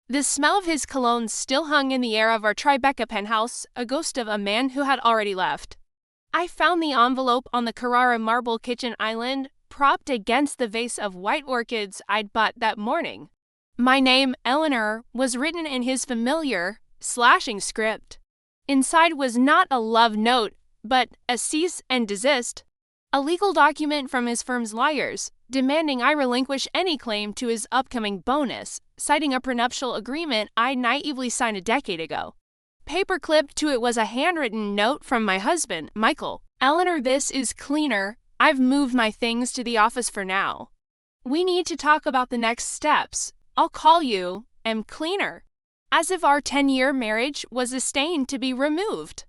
The smell of his cologne still hung in the air of our Tribeca penthouse, a ghost of a man who had already left. I found the envelope on the Carrara marble kitchen island, propped against the vase of white orchids I'd bought that morning. My name, Eleanor, was written in his familiar, slashing script. Inside was not a love note, but a cease and desist. A legal document from his firm's lawyers, demanding I relinquish any claim to his upcoming bonus, citing a prenuptial agreement I naively signed a decade ago. Paperclipped to it was a handwritten note from my husband, Michael. Eleanor, this is cleaner. I've moved my things to the office for now. We need to talk about the next steps. I'll call you, am cleaner. As if our 10-year marriage was a stain to be removed.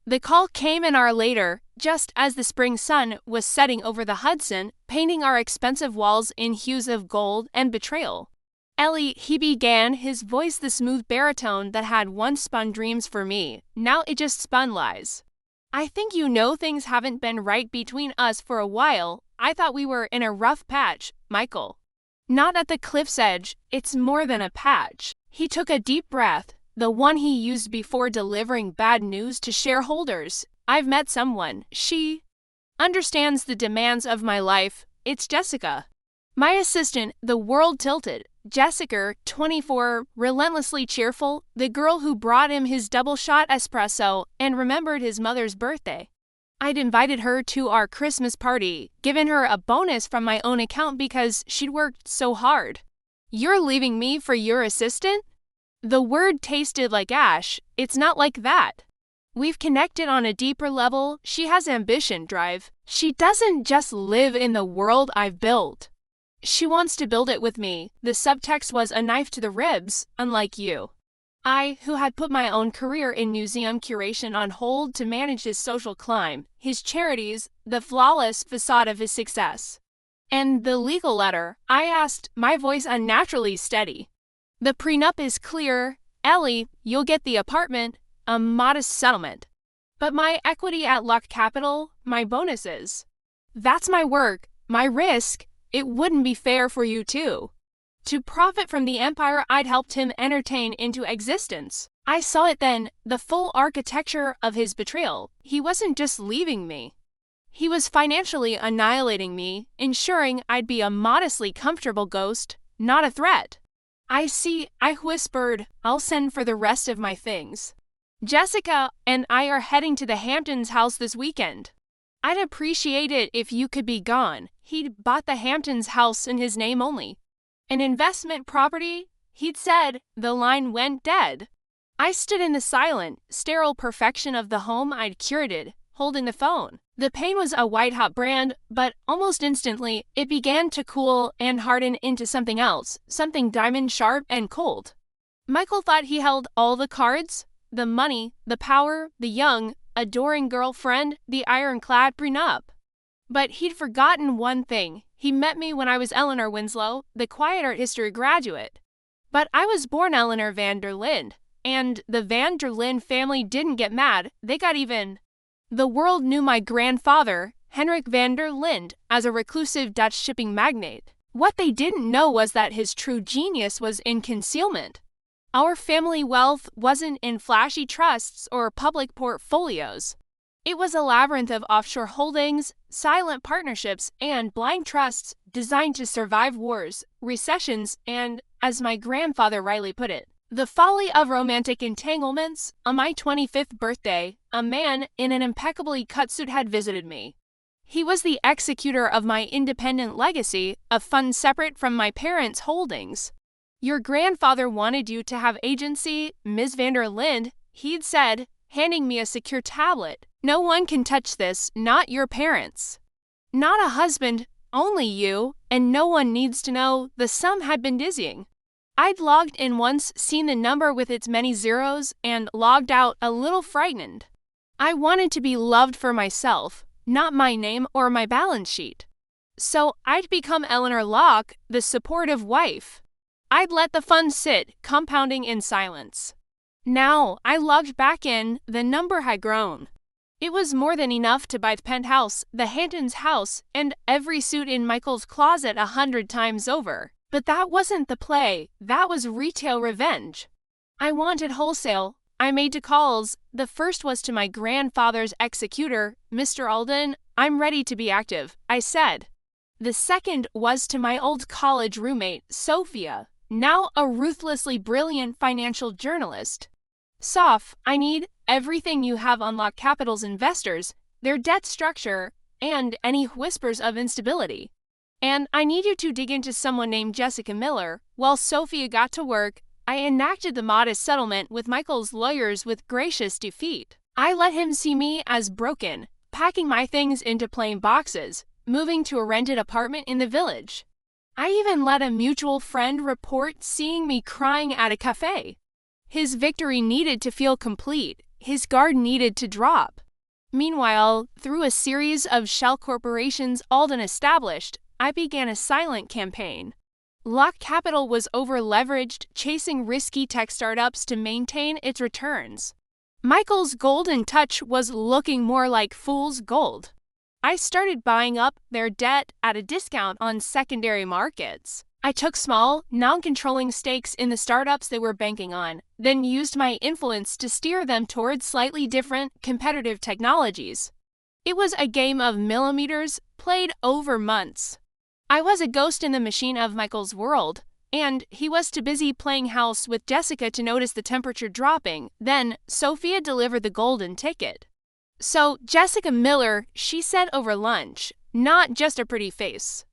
The call came an hour later, just as the spring sun was setting over the Hudson, painting our expensive walls in hues of gold and betrayal. Ellie, he began, his voice the smooth baritone that had once spun dreams for me. Now it just spun lies. I think you know things haven't been right between us for a while. I thought we were in a rough patch, Michael. Not at the cliff's edge, it's more than a patch. He took a deep breath, the one he used before delivering bad news to shareholders. I've met someone. She understands the demands of my life. It's Jessica. My assistant, the world tilted. Jessica, 24, relentlessly cheerful, the girl who brought him his double-shot espresso and remembered his mother's birthday. I'd invited her to our Christmas party, given her a bonus from my own account because she'd worked so hard. You're leaving me for your assistant? The word tasted like ash. It's not like that. We've connected on a deeper level. She has ambition, drive. She doesn't just live in the world I've built. She wants to build it with me. The subtext was a knife to the ribs, unlike you. I, who had put my own career in museum curation on hold to manage his social climb, his charities, the flawless facade of his success. And the legal letter, I asked, my voice unnaturally steady. The prenup is clear. Ellie, you'll get the apartment, a modest settlement. But my equity at Luck Capital, my bonuses. That's my work, my risk. It wouldn't be fair for you too. To profit from the empire I'd helped him entertain into existence. I saw it then, the full architecture of his betrayal. He wasn't just leaving me. He was financially annihilating me, ensuring I'd be a modestly comfortable ghost, not a threat. I see, I whispered, I'll send for the rest of my things. Jessica and I are heading to the Hamptons house this weekend. I'd appreciate it if you could be gone. He'd bought the Hamptons house in his name only. An investment property, he'd said. The line went dead. I stood in the silent, sterile perfection of the home I'd curated, holding the phone. The pain was a white-hot brand, but almost instantly, it began to cool and harden into something else, something diamond-sharp and cold. Michael thought he held all the cards, the money, the power, the young, adoring girlfriend, the ironclad prenup. But he'd forgotten one thing. He met me when I was Eleanor Winslow, the quiet art history graduate. But I was born Eleanor van der Linde, and the van der Linde family didn't get mad, they got even. The world knew my grandfather, Henrik van der Linde, as a reclusive Dutch shipping magnate. What they didn't know was that his true genius was in concealment. Our family wealth wasn't in flashy trusts or public portfolios. It was a labyrinth of offshore holdings, silent partnerships, and blind trusts designed to survive wars, recessions, and, as my grandfather rightly put it, the folly of romantic entanglements. On my 25th birthday, a man in an impeccably cut suit had visited me. He was the executor of my independent legacy, a fund separate from my parents' holdings. Your grandfather wanted you to have agency, Ms. van der Linde, he'd said, handing me a secure tablet. No one can touch this, not your parents. Not a husband, only you, and no one needs to know. The sum had been dizzying. I'd logged in once, seen the number with its many zeros, and logged out a little frightened. I wanted to be loved for myself, not my name or my balance sheet. So I'd become Eleanor Locke, the supportive wife. I'd let the fund sit, compounding in silence. Now, I logged back in, the number had grown. It was more than enough to buy the penthouse, the Hamptons house, and every suit in Michael's closet 100 times over. But that wasn't the play, that was retail revenge. I wanted wholesale. I made 2 calls. The first was to my grandfather's executor, Mr. Alden. I'm ready to be active, I said. The second was to my old college roommate, Sophia, now a ruthlessly brilliant financial journalist. Soph, I need everything you have on Lock Capital's investors, their debt structure, and any whispers of instability. And I need you to dig into someone named Jessica Miller. While Sophia got to work, I enacted the modest settlement with Michael's lawyers with gracious defeat. I let him see me as broken, packing my things into plain boxes, moving to a rented apartment in the village. I even let a mutual friend report seeing me crying at a cafe. His victory needed to feel complete. His guard needed to drop. Meanwhile, through a series of shell corporations Alden established, I began a silent campaign. Lock Capital was over-leveraged, chasing risky tech startups to maintain its returns. Michael's golden touch was looking more like fool's gold. I started buying up their debt at a discount on secondary markets. I took small, non-controlling stakes in the startups they were banking on, then used my influence to steer them towards slightly different, competitive technologies. It was a game of millimeters, played over months. I was a ghost in the machine of Michael's world, and he was too busy playing house with Jessica to notice the temperature dropping. Then, Sophia delivered the golden ticket. So, Jessica Miller, she said over lunch, not just a pretty face.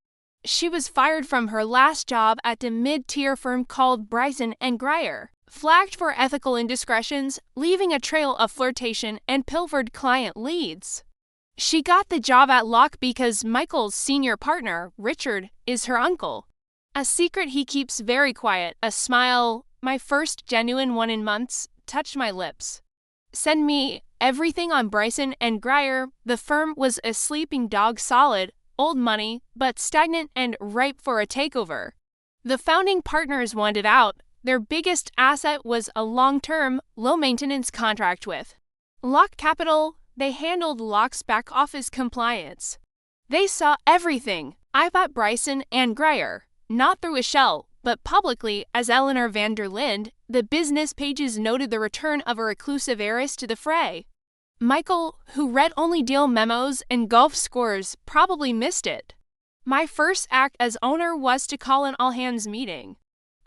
She was fired from her last job at a mid-tier firm called Bryson & Grier, flagged for ethical indiscretions, leaving a trail of flirtation and pilfered client leads. She got the job at Lock because Michael's senior partner, Richard, is her uncle. A secret he keeps very quiet. A smile, my first genuine one in months, touched my lips. Send me everything on Bryson & Grier. The firm was a sleeping dog, solid, old money, but stagnant and ripe for a takeover. The founding partners wanted out. Their biggest asset was a long-term, low-maintenance contract with Lock Capital. They handled Lock's back-office compliance. They saw everything. I bought Bryson & Grier, not through a shell, but publicly as Eleanor van der Linde. The business pages noted the return of a reclusive heiress to the fray. Michael, who read only deal memos and golf scores, probably missed it. My first act as owner was to call an all-hands meeting.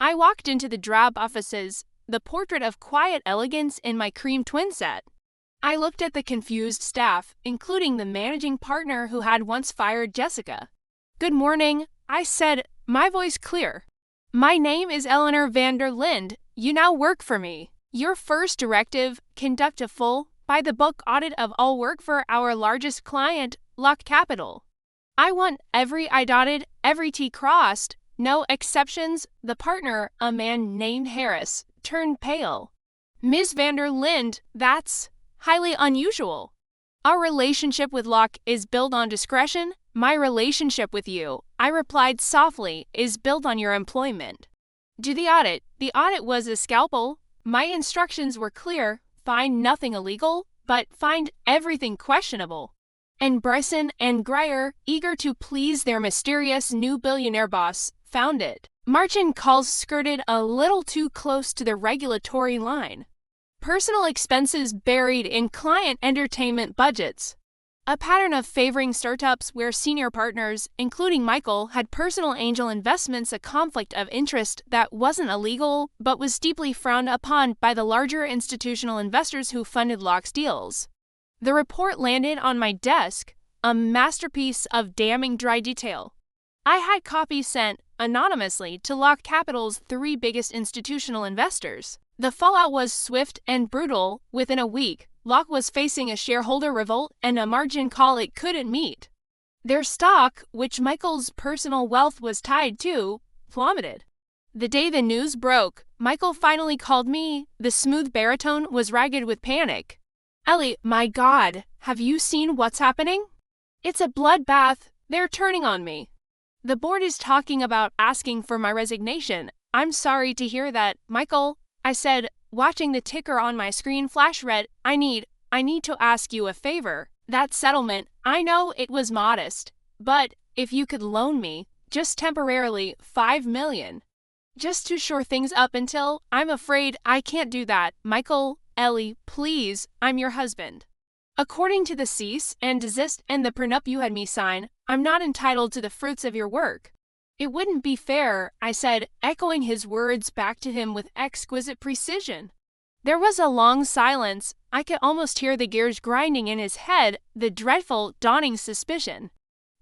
I walked into the drab offices, the portrait of quiet elegance in my cream twin set. I looked at the confused staff, including the managing partner who had once fired Jessica. Good morning, I said, my voice clear. My name is Eleanor van der Linde. You now work for me. Your first directive, conduct a full, by-the-book audit of all work for our largest client, Lock Capital. I want every I dotted, every T crossed, no exceptions. The partner, a man named Harris, turned pale. Ms. van der Linde, that's highly unusual. Our relationship with Lock is built on discretion. My relationship with you, I replied softly, is built on your employment. Do the audit. The audit was a scalpel. My instructions were clear. Find nothing illegal, but find everything questionable. And Bryson & Grier, eager to please their mysterious new billionaire boss, found it. Margin calls skirted a little too close to the regulatory line. Personal expenses buried in client entertainment budgets. A pattern of favoring startups where senior partners, including Michael, had personal angel investments, a conflict of interest that wasn't illegal but was deeply frowned upon by the larger institutional investors who funded Lock's deals. The report landed on my desk, a masterpiece of damning dry detail. I had copies sent anonymously to Lock Capital's 3 biggest institutional investors. The fallout was swift and brutal. Within a week, Lock was facing a shareholder revolt and a margin call it couldn't meet. Their stock, which Michael's personal wealth was tied to, plummeted. The day the news broke, Michael finally called me. The smooth baritone was ragged with panic. Ellie, my God, have you seen what's happening? It's a bloodbath. They're turning on me. The board is talking about asking for my resignation. I'm sorry to hear that, Michael, I said, watching the ticker on my screen flash red. I need to ask you a favor. That settlement, I know it was modest, but if you could loan me Just temporarily, 5 million. Just to shore things up until, I'm afraid I can't do that. Michael, Ellie, please, I'm your husband. According to the cease and desist and the prenup you had me sign, I'm not entitled to the fruits of your work. It wouldn't be fair, I said, echoing his words back to him with exquisite precision. There was a long silence. I could almost hear the gears grinding in his head, the dreadful, dawning suspicion.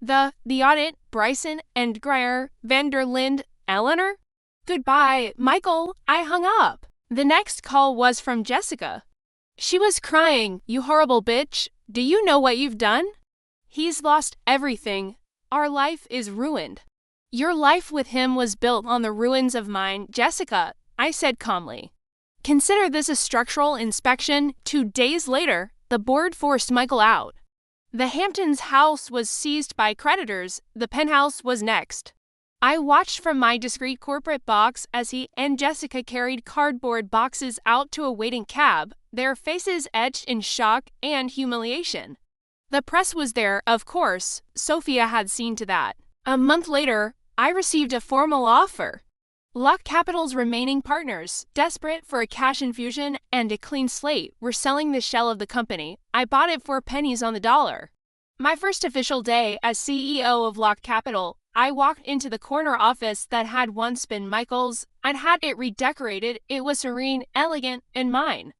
The audit, Bryson and Greyer, Vanderlind, Eleanor? Goodbye, Michael, I hung up. The next call was from Jessica. She was crying, you horrible bitch, do you know what you've done? He's lost everything. Our life is ruined. Your life with him was built on the ruins of mine, Jessica, I said calmly. Consider this a structural inspection. 2 days later, the board forced Michael out. The Hamptons house was seized by creditors. The penthouse was next. I watched from my discreet corporate box as he and Jessica carried cardboard boxes out to a waiting cab, their faces etched in shock and humiliation. The press was there, of course. Sophia had seen to that. A month later, I received a formal offer. Lock Capital's remaining partners, desperate for a cash infusion and a clean slate, were selling the shell of the company. I bought it for pennies on the dollar. My first official day as CEO of Lock Capital, I walked into the corner office that had once been Michael's. I'd had it redecorated. It was serene, elegant, and mine.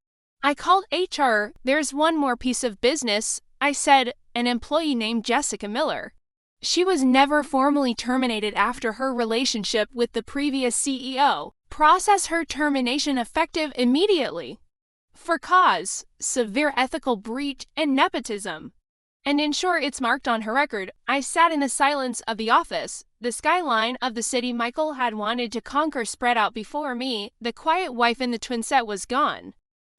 I called HR. There's one more piece of business, I said, an employee named Jessica Miller. She was never formally terminated after her relationship with the previous CEO. Process her termination effective immediately. For cause, severe ethical breach and nepotism. And ensure it's marked on her record. I sat in the silence of the office. The skyline of the city Michael had wanted to conquer spread out before me. The quiet wife in the twin set was gone.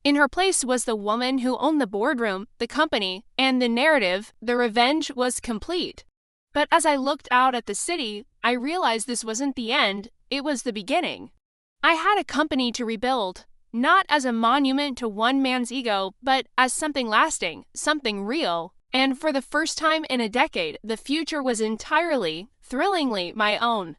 In her place was the woman who owned the boardroom, the company, and the narrative. The revenge was complete. But as I looked out at the city, I realized this wasn't the end, it was the beginning. I had a company to rebuild, not as a monument to one man's ego, but as something lasting, something real. And for the first time in a decade, the future was entirely, thrillingly my own.